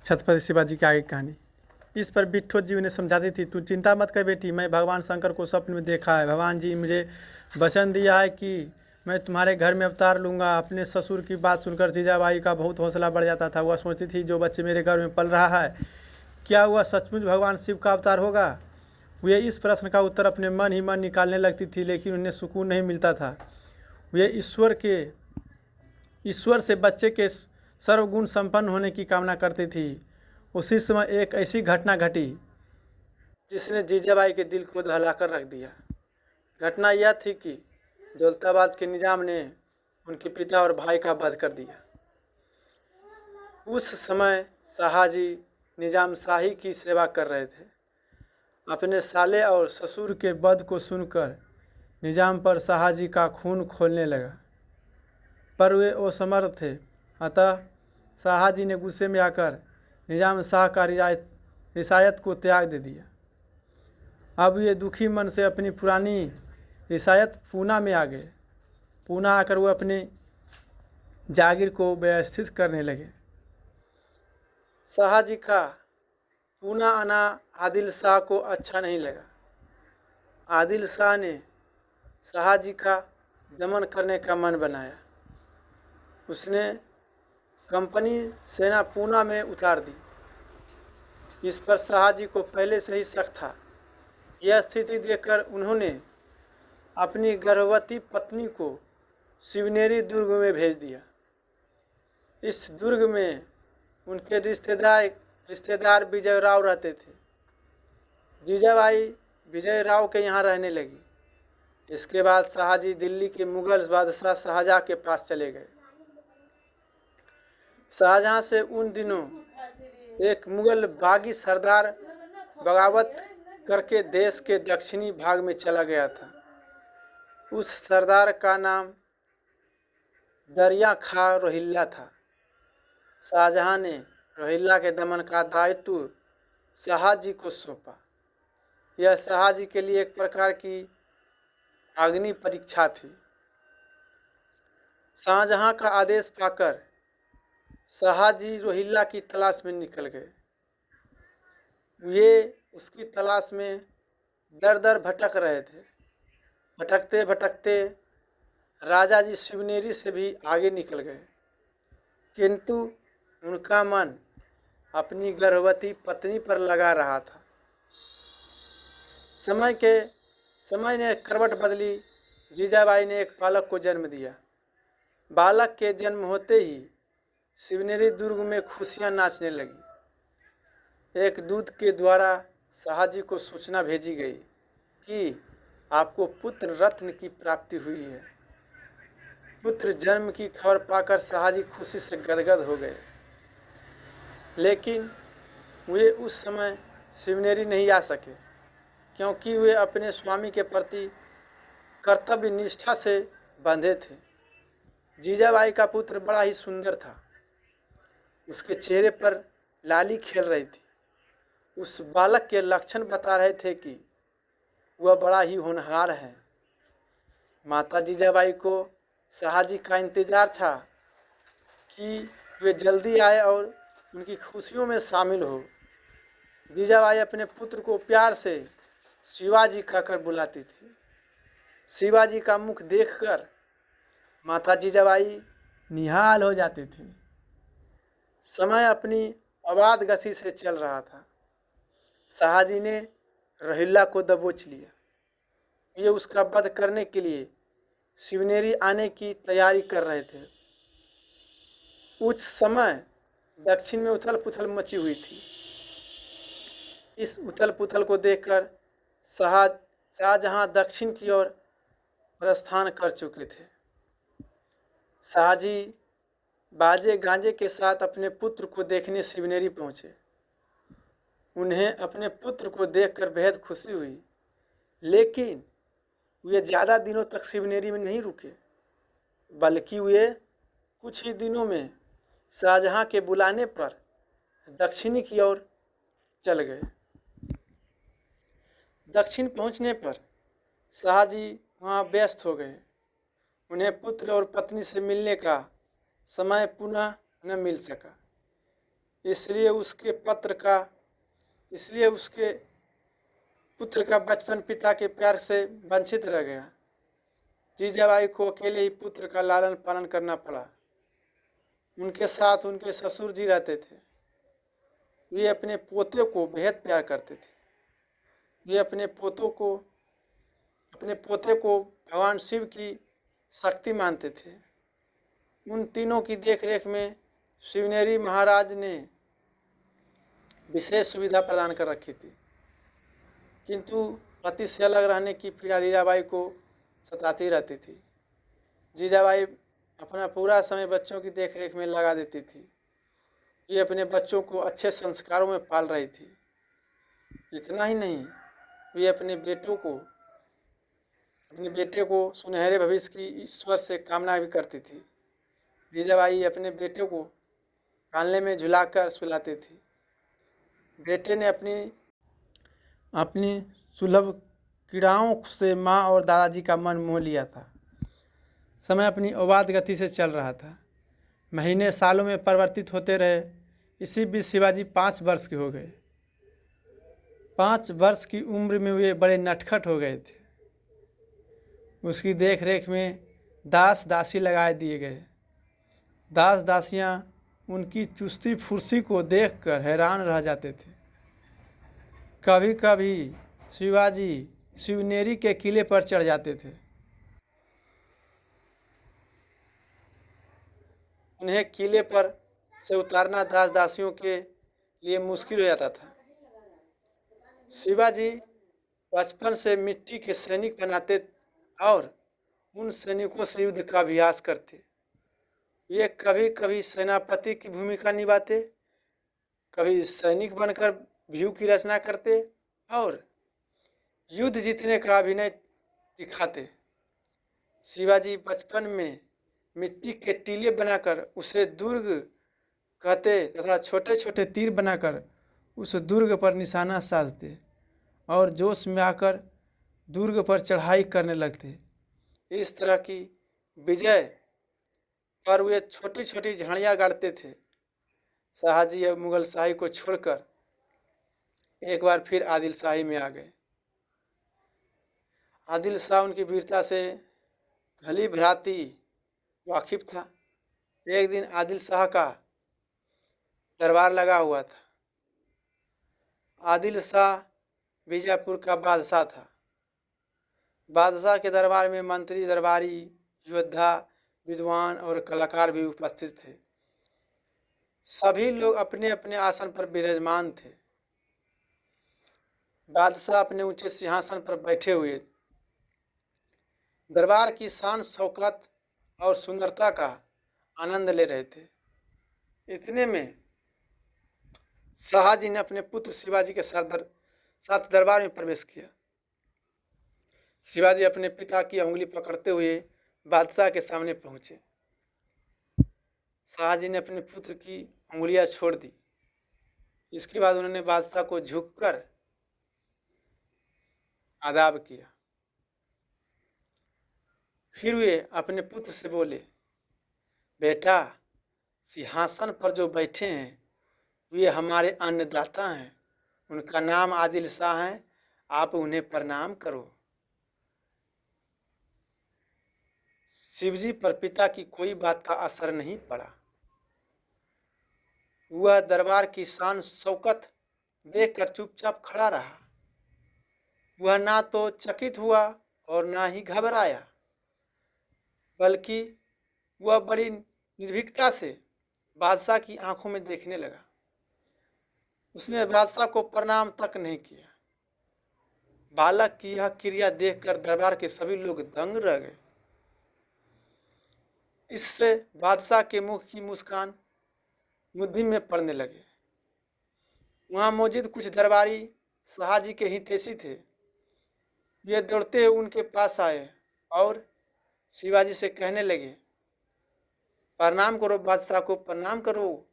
छत्रपति शिवाजी की आगे की कहानी। इस पर बिट्ठो जी उन्हें समझाती थी, तू चिंता मत कर बेटी, मैं भगवान शंकर को स्वप्न में देखा है। भगवान जी मुझे वचन दिया है कि मैं तुम्हारे घर में अवतार लूँगा। अपने ससुर की बात सुनकर जीजाबाई का बहुत हौसला बढ़ जाता था। वह सोचती थी, जो बच्चे मेरे घर में पल रहा है, क्या वह सचमुच भगवान शिव का अवतार होगा? वे इस प्रश्न का उत्तर अपने मन ही मन निकालने लगती थी, लेकिन उन्हें सुकून नहीं मिलता था। वे ईश्वर से बच्चे के सर्वगुण संपन्न होने की कामना करती थी। उसी समय एक ऐसी घटना घटी जिसने जीजाबाई के दिल को दहलाकर रख दिया। घटना यह थी कि दौलताबाद के निजाम ने उनके पिता और भाई का वध कर दिया। उस समय शाहजी निजाम शाही की सेवा कर रहे थे। अपने साले और ससुर के वध को सुनकर निजाम पर शाहजी का खून खौलने लगा, पर वे असमर्थ थे। अतः शाहजी ने गुस्से में आकर निजाम शाह का रियायत को त्याग दे दिया। अब ये दुखी मन से अपनी पुरानी रियासत पूना में आ गए। पूना आकर वो अपने जागीर को व्यवस्थित करने लगे। शाहजी का पूना आना आदिल शाह को अच्छा नहीं लगा। आदिल शाह ने शाहजी का दमन करने का मन बनाया। उसने कंपनी सेना पूना में उतार दी। इस पर शाहजी को पहले से ही शक था। यह स्थिति देखकर उन्होंने अपनी गर्भवती पत्नी को शिवनेरी दुर्ग में भेज दिया। इस दुर्ग में उनके रिश्तेदार विजय राव रहते थे। जीजाबाई विजय राव के यहाँ रहने लगी। इसके बाद शाहजी दिल्ली के मुगल बादशाह शाहजहाँ के पास चले गए। शाहजहाँ से उन दिनों एक मुगल बागी सरदार बगावत करके देश के दक्षिणी भाग में चला गया था। उस सरदार का नाम दरिया खां रोहिल्ला था। शाहजहाँ ने रोहिल्ला के दमन का दायित्व शाहजी को सौंपा। यह शाहजी के लिए एक प्रकार की अग्नि परीक्षा थी। शाहजहाँ का आदेश पाकर शाहजी रोहिल्ला की तलाश में निकल गए। वे उसकी तलाश में दर दर भटक रहे थे। भटकते भटकते राजा जी शिवनेरी से भी आगे निकल गए, किंतु उनका मन अपनी गर्भवती पत्नी पर लगा रहा था। समय ने करवट बदली। जीजाबाई ने एक बालक को जन्म दिया। बालक के जन्म होते ही शिवनेरी दुर्ग में खुशियां नाचने लगी। एक दूत के द्वारा शाहजी को सूचना भेजी गई कि आपको पुत्र रत्न की प्राप्ति हुई है। पुत्र जन्म की खबर पाकर शाहजी खुशी से गदगद हो गए, लेकिन वे उस समय शिवनेरी नहीं आ सके, क्योंकि वे अपने स्वामी के प्रति कर्तव्य निष्ठा से बंधे थे। जीजाबाई का पुत्र बड़ा ही सुंदर था। उसके चेहरे पर लाली खेल रही थी। उस बालक के लक्षण बता रहे थे कि वह बड़ा ही होनहार है। माता जीजाबाई को शाहजी का इंतजार था कि वे जल्दी आए और उनकी खुशियों में शामिल हो। जीजाबाई अपने पुत्र को प्यार से शिवाजी कहकर बुलाती थी। शिवाजी का मुख देखकर माता जीजाबाई निहाल हो जाती थी। समय अपनी अबाध गति से चल रहा था। शाहजी ने रोहिल्ला को दबोच लिया। ये उसका वध करने के लिए शिवनेरी आने की तैयारी कर रहे थे। उस समय दक्षिण में उथल पुथल मची हुई थी। इस उथल पुथल को देखकर शाहजहाँ दक्षिण की ओर प्रस्थान कर चुके थे। शाहजी बाजे गांजे के साथ अपने पुत्र को देखने शिवनेरी पहुँचे। उन्हें अपने पुत्र को देखकर बेहद खुशी हुई, लेकिन वे ज़्यादा दिनों तक शिवनेरी में नहीं रुके, बल्कि वे कुछ ही दिनों में शाहजहाँ के बुलाने पर दक्षिणी की ओर चल गए। दक्षिण पहुँचने पर शाहजी वहाँ व्यस्त हो गए। उन्हें पुत्र और पत्नी से मिलने का समय पुनः न मिल सका। इसलिए उसके पुत्र का बचपन पिता के प्यार से वंचित रह गया। जीजाबाई को अकेले ही पुत्र का लालन पालन करना पड़ा। उनके साथ उनके ससुर जी रहते थे। वे अपने पोते को बेहद प्यार करते थे। वे अपने पोते को भगवान शिव की शक्ति मानते थे। उन तीनों की देखरेख में शिवनेरी महाराज ने विशेष सुविधा प्रदान कर रखी थी, किंतु पति से अलग रहने की पीड़ा जीजाबाई को सताती रहती थी। जीजाबाई अपना पूरा समय बच्चों की देखरेख में लगा देती थी। ये अपने बच्चों को अच्छे संस्कारों में पाल रही थी। इतना ही नहीं, वे अपने बेटे को सुनहरे भविष्य की ईश्वर से कामना भी करती थी। जीजाबाई अपने बेटे को कानले में झुलाकर सुलाती थी। बेटे ने अपनी सुलभ क्रीड़ाओं से माँ और दादाजी का मन मोह लिया था। समय अपनी अबाध गति से चल रहा था। महीने सालों में परिवर्तित होते रहे। इसी बीच शिवाजी 5 वर्ष के हो गए। 5 वर्ष की उम्र में वे बड़े नटखट हो गए थे। उसकी देखरेख में दास दासी लगाए दिए गए। दास दासियां उनकी चुस्ती फुर्ती को देखकर हैरान रह जाते थे। कभी कभी शिवाजी शिवनेरी के किले पर चढ़ जाते थे। उन्हें किले पर से उतारना दास दासियों के लिए मुश्किल हो जाता था। शिवाजी बचपन से मिट्टी के सैनिक बनाते और उन सैनिकों से युद्ध का अभ्यास करते। ये कभी कभी सेनापति की भूमिका निभाते, कभी सैनिक बनकर व्यूह की रचना करते और युद्ध जीतने का अभिनय दिखाते। शिवाजी बचपन में मिट्टी के टीले बनाकर उसे दुर्ग कहते तथा छोटे छोटे तीर बनाकर उस दुर्ग पर निशाना साधते और जोश में आकर दुर्ग पर चढ़ाई करने लगते। इस तरह की विजय पर वे छोटी छोटी झाड़ियाँ गाड़ते थे। शाहजी अब मुगल शाही को छोड़कर एक बार फिर आदिल शाही में आ गए। आदिल शाह उनकी वीरता से भली भ्रांति वाकिफ था। एक दिन आदिल शाह का दरबार लगा हुआ था। आदिल शाह बीजापुर का बादशाह था। बादशाह के दरबार में मंत्री, दरबारी, योद्धा, विद्वान और कलाकार भी उपस्थित थे। सभी लोग अपने अपने आसन पर विराजमान थे। बादशाह अपने ऊंचे सिंहासन पर बैठे हुए दरबार की शान शौकत और सुंदरता का आनंद ले रहे थे। इतने में शाहजी ने अपने पुत्र शिवाजी के साथ दरबार में प्रवेश किया। शिवाजी अपने पिता की उंगली पकड़ते हुए बादशाह के सामने पहुंचे। शाहजी ने अपने पुत्र की उंगलियां छोड़ दी। इसके बाद उन्होंने बादशाह को झुककर आदाब किया। फिर वे अपने पुत्र से बोले, बेटा, सिंहासन पर जो बैठे हैं वे हमारे अन्नदाता हैं। उनका नाम आदिल शाह है। आप उन्हें प्रणाम करो। शिवजी पर पिता की कोई बात का असर नहीं पड़ा। वह दरबार की शान शौकत देखकर चुपचाप खड़ा रहा। वह ना तो चकित हुआ और ना ही घबराया, बल्कि वह बड़ी निर्भीकता से बादशाह की आंखों में देखने लगा। उसने बादशाह को प्रणाम तक नहीं किया। बालक की यह क्रिया देखकर दरबार के सभी लोग दंग रह गए। इससे बादशाह के मुख की मुस्कान मुद्दी में पड़ने लगे। वहाँ मौजूद कुछ दरबारी शाहजी के हितैषी थे। वे दौड़ते हुए उनके पास आए और शिवाजी से कहने लगे, प्रणाम करो बादशाह को, प्रणाम करो।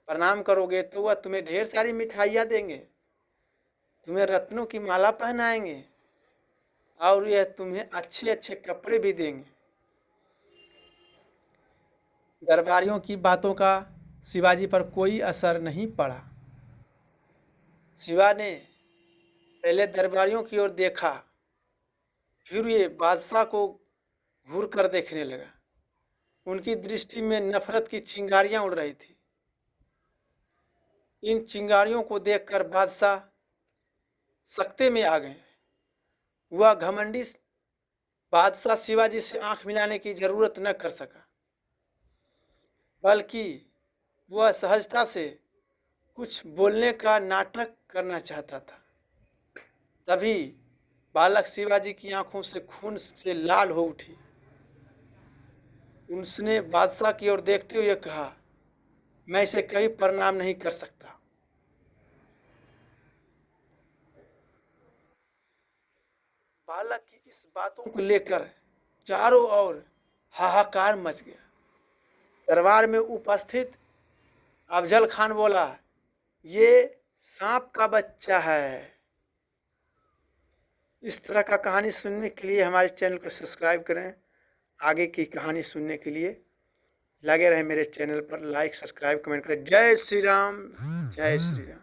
प्रणाम करोगे तो वह तुम्हें ढेर सारी मिठाइयाँ देंगे, तुम्हें रत्नों की माला पहनाएंगे और यह तुम्हें अच्छे अच्छे कपड़े भी देंगे। दरबारियों की बातों का शिवाजी पर कोई असर नहीं पड़ा। शिवा ने पहले दरबारियों की ओर देखा, फिर ये बादशाह को घूर कर देखने लगा। उनकी दृष्टि में नफरत की चिंगारियां उड़ रही थी। इन चिंगारियों को देखकर बादशाह सकते में आ गए। वह घमंडी बादशाह शिवाजी से आंख मिलाने की जरूरत न कर सका, बल्कि वह सहजता से कुछ बोलने का नाटक करना चाहता था। तभी बालक शिवाजी की आंखों से खून से लाल हो उठी। उसने बादशाह की ओर देखते हुए कहा, मैं इसे कभी प्रणाम नहीं कर सकता। बालक की इस बातों को लेकर चारों ओर हाहाकार मच गया। दरबार में उपस्थित अफजल खान बोला, ये सांप का बच्चा है। इस तरह का कहानी सुनने के लिए हमारे चैनल को सब्सक्राइब करें। आगे की कहानी सुनने के लिए लगे रहें मेरे चैनल पर। लाइक, सब्सक्राइब, कमेंट करें। जय श्री राम, जय श्री राम।